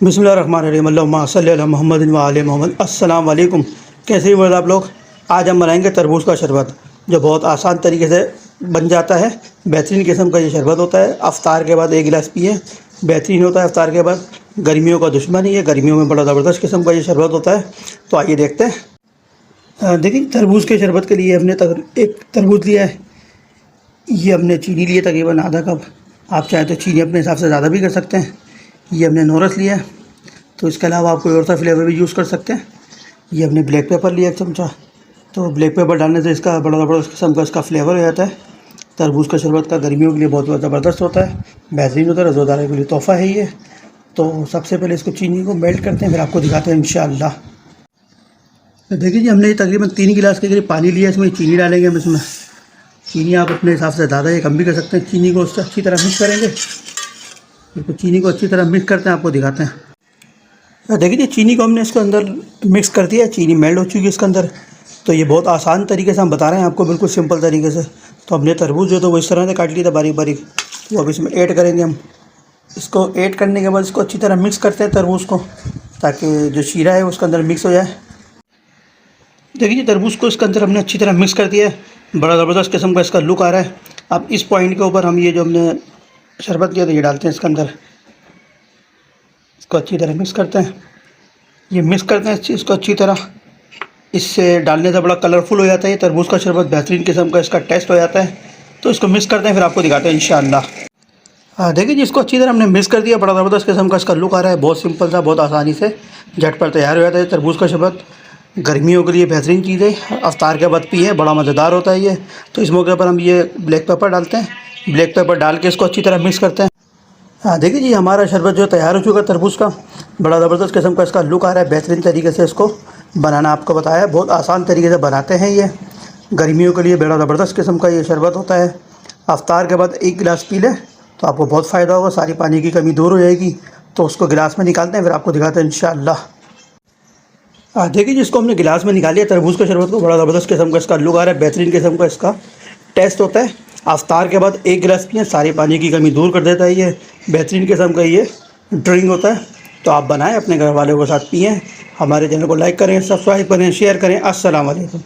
बिस्मिल्लाहिर्रहमानिर्रहीम अल्लाहुम्मा सल्लि अला मुहम्मदिन व आले मोहम्मद। अस्सलाम वालेकुम। कैसे ही वर्ड आप लोग। आज हम बनाएंगे तरबूज का शरबत, जो बहुत आसान तरीके से बन जाता है। बेहतरीन किस्म का ये शरबत होता है। अफ्तार के बाद एक गिलास पिए, बेहतरीन होता है। अफ्तार के बाद गर्मियों का दुश्मन ही है, गर्मियों में बड़ा ज़बरदस्त किस्म का ये शरबत होता है। तो आइए देखते हैं। देखिए, तरबूज के शरबत के लिए हमने एक तरबूज लिया है। ये हमने चीनी लिए तकरीबन आधा कप। आप चाहें तो चीनी अपने हिसाब से ज़्यादा भी कर सकते हैं। ये हमने नोरस लिया है, तो इसके अलावा आप कोई और सा फ्लेवर भी यूज़ कर सकते हैं। ये हमने ब्लैक पेपर लिया 1 चमचा। तो ब्लैक पेपर डालने से इसका बड़ा ज़बरदस्त किस्म का इसका फ्लेवर हो जाता है। तरबूज का शरबत का गर्मियों के लिए बहुत ज़बरदस्त होता है, बेहतरीन होता है। रोज़ेदारों के लिए तोहफ़ा है ये। तो सबसे पहले इसको चीनी को मेल्ट करते हैं, फिर आपको दिखाते हैं इंशाअल्लाह। तो देखिए जी, हमने तकरीबन 3 गिलास के करीब पानी लिया। इसमें चीनी डालेंगे हम। इसमें चीनी आप अपने हिसाब से ज़्यादा या कम भी कर सकते हैं। चीनी को उससे अच्छी तरह मिक्स करेंगे। तो चीनी को अच्छी तरह मिक्स करते हैं, आपको दिखाते हैं। देखिए, चीनी को हमने इसके अंदर मिक्स कर दिया। चीनी मेल्ट हो चुकी है इसके अंदर। तो ये बहुत आसान तरीके से हम बता रहे हैं आपको, बिल्कुल सिंपल तरीके से। तो हमने तरबूज जो तो वो इस तरह से काट लिया था बारीक बारीक। तो अब इसमें ऐड करेंगे हम। इसको ऐड करने के बाद इसको अच्छी तरह मिक्स करते हैं तरबूज को, ताकि जो शीरा है उसके अंदर मिक्स हो जाए। देखिए, तरबूज को इसके अंदर हमने अच्छी तरह मिक्स कर दिया है। बड़ा ज़बरदस्त किस्म का इसका लुक आ रहा है। अब इस पॉइंट के ऊपर हम ये जो हमने शरबत किया था ये डालते हैं इसके अंदर। इसको अच्छी तरह मिक्स करते हैं। ये मिक्स करते हैं इसको अच्छी तरह। इससे डालने से बड़ा कलरफुल हो जाता है ये तरबूज का शरबत, बेहतरीन किस्म का इसका टेस्ट हो जाता है। तो इसको मिक्स करते हैं, फिर आपको दिखाते हैं इंशाअल्लाह। देखिए जी, इसको अच्छी तरह हमने मिक्स कर दिया। बड़ा ज़बरदस्त किस्म का इसका लुक आ रहा है। बहुत सिंपल सा, बहुत आसानी से झटपट तैयार हो जाता है तरबूज का शरबत। गर्मियों के लिए बेहतरीन चीज़ है। अफ्तार के बाद पिए, बड़ा मज़ेदार होता है ये। तो इस मौके पर हम ये ब्लैक पेपर डालते हैं। ब्लैक पेपर डाल के इसको अच्छी तरह मिक्स करते हैं। देखिए जी, हमारा शरबत जो तैयार हो चुका है तरबूज का। बड़ा ज़बरदस्त किस्म का इसका लुक आ रहा है। बेहतरीन तरीके से इसको बनाना आपको बताया, बहुत आसान तरीके से बनाते हैं ये। गर्मियों के लिए बड़ा ज़बरदस्त किस्म का ये शरबत होता है। अफ्तार के बाद 1 गिलास पी लें तो आपको बहुत फ़ायदा होगा, सारी पानी की कमी दूर हो जाएगी। तो उसको गिलास में निकालते हैं, फिर आपको दिखाते हैं इंशाअल्लाह। देखिए, जिसको हमने गिलास में निकालिए तरबूज के शरबत को, बड़ा ज़बरदस्त किस्म का इसका लुक आ रहा है। बेहतरीन किस्म का इसका टेस्ट होता है। अफ्तार के बाद 1 गिलास पिए, सारी पानी की कमी दूर कर देता है ये। बेहतरीन किस्म का ये ड्रिंक होता है। तो आप बनाएं, अपने घर वालों के साथ पिएँ। हमारे चैनल को लाइक करें, सब्सक्राइब करें, शेयर करें। अस्सलाम वालेकुम।